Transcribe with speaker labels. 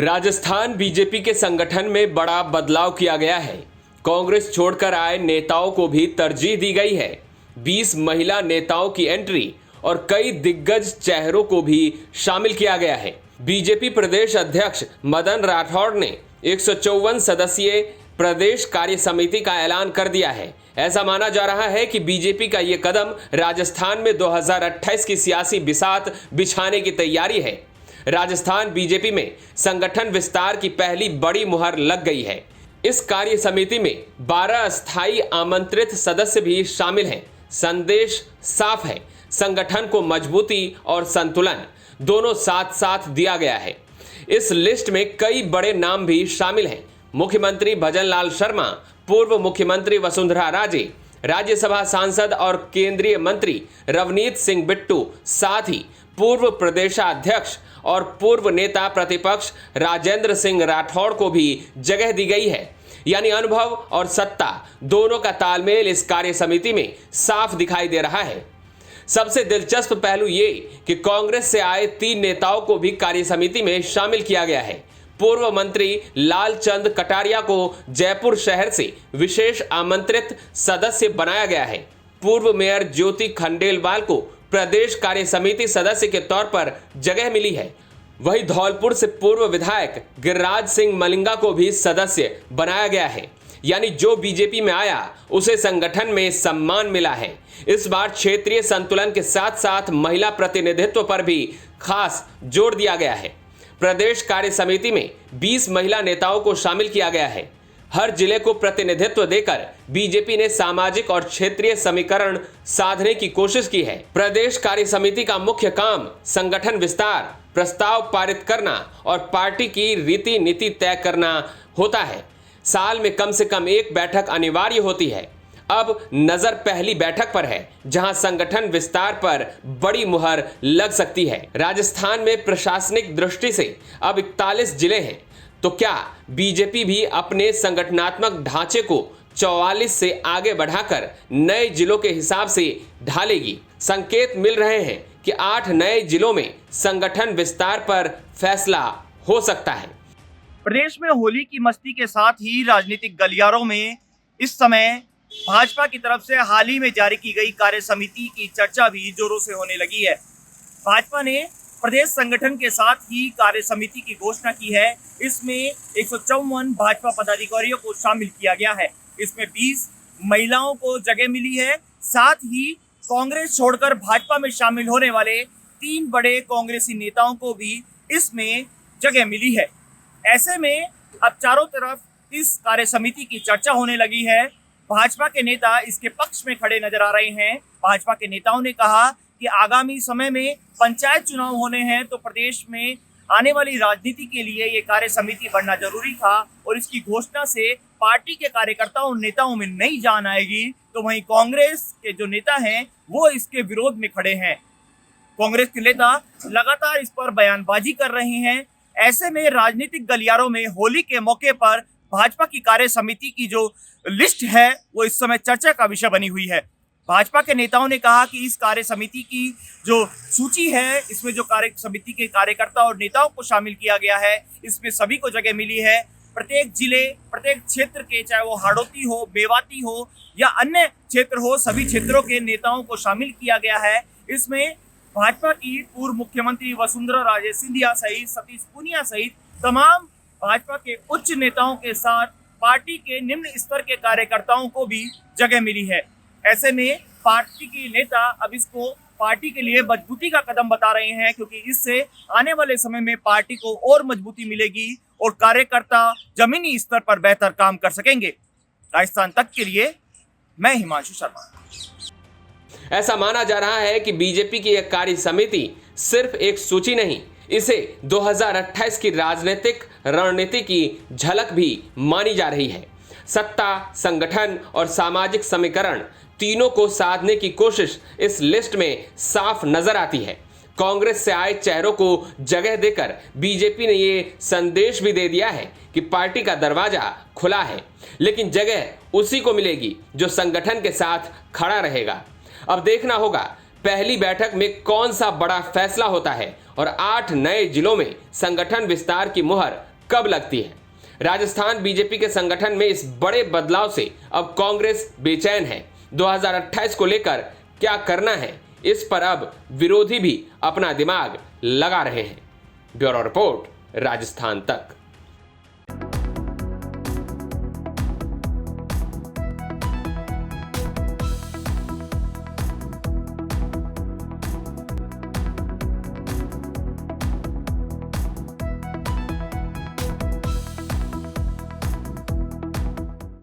Speaker 1: Rajasthan BJP के संगठन में बड़ा बदलाव किया गया है। कांग्रेस छोड़कर आए नेताओं को भी तरजीह दी गई है। 20 महिला नेताओं की एंट्री और कई दिग्गज चेहरों को भी शामिल किया गया है। बीजेपी प्रदेश अध्यक्ष मदन राठौड़ ने 154 सदस्यीय प्रदेश कार्य समिति का ऐलान कर दिया है। ऐसा माना जा रहा है कि बीजेपी का ये कदम राजस्थान में 2028 की सियासी बिसात बिछाने की तैयारी है। राजस्थान बीजेपी में संगठन विस्तार की पहली बड़ी मुहर लग गई है। इस कार्य समिति में 12 अस्थायी आमंत्रित सदस्य भी शामिल हैं। संदेश साफ है, संगठन को मजबूती और संतुलन दोनों साथ साथ दिया गया है। इस लिस्ट में कई बड़े नाम भी शामिल हैं। मुख्यमंत्री भजनलाल शर्मा, पूर्व मुख्यमंत्री वसुंधरा राजे, राज्यसभा सांसद और केंद्रीय मंत्री रवनीत सिंह बिट्टू, साथ ही पूर्व प्रदेशाध्यक्ष और पूर्व नेता प्रतिपक्ष राजेंद्र सिंह राठौड़ को भी जगह दी गई है। यानी अनुभव और सत्ता दोनों का तालमेल इस कार्य समिति में साफ दिखाई दे रहा है। सबसे दिलचस्प पहलू ये कि कांग्रेस से आए 3 नेताओं को भी कार्य समिति में शामिल किया गया है। पूर्व मंत्री लालचंद कटारिया को जयपुर शहर से विशेष आमंत्रित सदस्य बनाया गया है। पूर्व मेयर ज्योति खंडेलवाल को प्रदेश कार्य समिति सदस्य के तौर पर जगह मिली है। वहीं धौलपुर से पूर्व विधायक गिरिराज सिंह मलिंगा को भी सदस्य बनाया गया है। यानी जो बीजेपी में आया उसे संगठन में सम्मान मिला है। इस बार क्षेत्रीय संतुलन के साथ साथ महिला प्रतिनिधित्व पर भी खास जोर दिया गया है। प्रदेश कार्य समिति में 20 महिला नेताओं को शामिल किया गया है। हर जिले को प्रतिनिधित्व देकर बीजेपी ने सामाजिक और क्षेत्रीय समीकरण साधने की कोशिश की है। प्रदेश कार्य समिति का मुख्य काम संगठन विस्तार, प्रस्ताव पारित करना और पार्टी की रीति नीति तय करना होता है। साल में कम से कम एक बैठक अनिवार्य होती है। अब नजर पहली बैठक पर है, जहां संगठन विस्तार पर बड़ी मुहर लग सकती है। राजस्थान में प्रशासनिक दृष्टि से अब 41 जिले हैं, तो क्या बीजेपी भी अपने संगठनात्मक ढांचे को 44 से आगे बढ़ाकर नए जिलों के हिसाब से ढालेगी? संकेत मिल रहे हैं कि 8 नए जिलों में संगठन विस्तार पर फैसला हो सकता है।
Speaker 2: प्रदेश में होली की मस्ती के साथ ही राजनीतिक गलियारों में इस समय भाजपा की तरफ से हाल ही में जारी की गई कार्य समिति की चर्चा भी जोरों से होने लगी है। भाजपा ने प्रदेश संगठन के साथ ही कार्य समिति की घोषणा की है। इसमें 154 भाजपा पदाधिकारियों को शामिल किया गया है। इसमें 20 महिलाओं को जगह मिली है। साथ ही कांग्रेस छोड़कर भाजपा में शामिल होने वाले 3 बड़े कांग्रेसी नेताओं को भी इसमें जगह मिली है। ऐसे में अब चारों तरफ इस कार्य समिति की चर्चा होने लगी है। भाजपा के नेता इसके पक्ष में खड़े नजर आ रहे हैं। भाजपा के नेताओं ने कहा कि आगामी समय में पंचायत चुनाव होने हैं, तो प्रदेश में आने वाली राजनीति के लिए ये कार्य समिति बनना जरूरी था और इसकी घोषणा से पार्टी के कार्यकर्ताओं नेताओं में नई जान आएगी। तो वहीं कांग्रेस के जो नेता हैं वो इसके विरोध में खड़े हैं। कांग्रेस के नेता लगातार इस पर बयानबाजी कर रहे हैं। ऐसे में राजनीतिक गलियारों में होली के मौके पर भाजपा की कार्य समिति की जो लिस्ट है वो इस समय चर्चा का विषय बनी हुई है। भाजपा के नेताओं ने कहा कि इस कार्य समिति की जो सूची है, इसमें जो कार्य समिति के कार्यकर्ता और नेताओं को शामिल किया गया है, इसमें सभी को जगह मिली है। प्रत्येक जिले, प्रत्येक क्षेत्र के, चाहे वो हाड़ौती हो, मेवाती हो या अन्य क्षेत्र हो, सभी क्षेत्रों के नेताओं को शामिल किया गया है। इसमें भाजपा की पूर्व मुख्यमंत्री वसुंधरा राजे सिंधिया सहित सतीश पूनिया सहित तमाम भाजपा के उच्च नेताओं के साथ पार्टी के निम्न स्तर के कार्यकर्ताओं को भी जगह मिली है। ऐसे में पार्टी के नेता अब इसको पार्टी के लिए मजबूती का कदम बता रहे हैं, क्योंकि इससे आने वाले समय में पार्टी को और मजबूती मिलेगी और कार्यकर्ता जमीनी स्तर पर बेहतर काम कर सकेंगे। राजस्थान तक के लिए मैं हिमांशु शर्मा।
Speaker 1: ऐसा माना जा रहा है कि बीजेपी की यह कार्य समिति सिर्फ एक सूची नहीं, इसे 2028 की राजनीतिक रणनीति की झलक भी मानी जा रही है। सत्ता, संगठन और सामाजिक समीकरण तीनों को साधने की कोशिश इस लिस्ट में साफ नजर आती है। कांग्रेस से आए चेहरों को जगह देकर बीजेपी ने ये संदेश भी दे दिया है कि पार्टी का दरवाजा खुला है, लेकिन जगह उसी को मिलेगी जो संगठन के साथ खड़ा रहेगा। अब देखना होगा पहली बैठक में कौन सा बड़ा फैसला होता है और 8 नए जिलों में संगठन विस्तार की मुहर कब लगती है। राजस्थान बीजेपी के संगठन में इस बड़े बदलाव से अब कांग्रेस बेचैन है। 2028 को लेकर क्या करना है, इस पर अब विरोधी भी अपना दिमाग लगा रहे हैं। ब्यूरो रिपोर्ट, राजस्थान तक।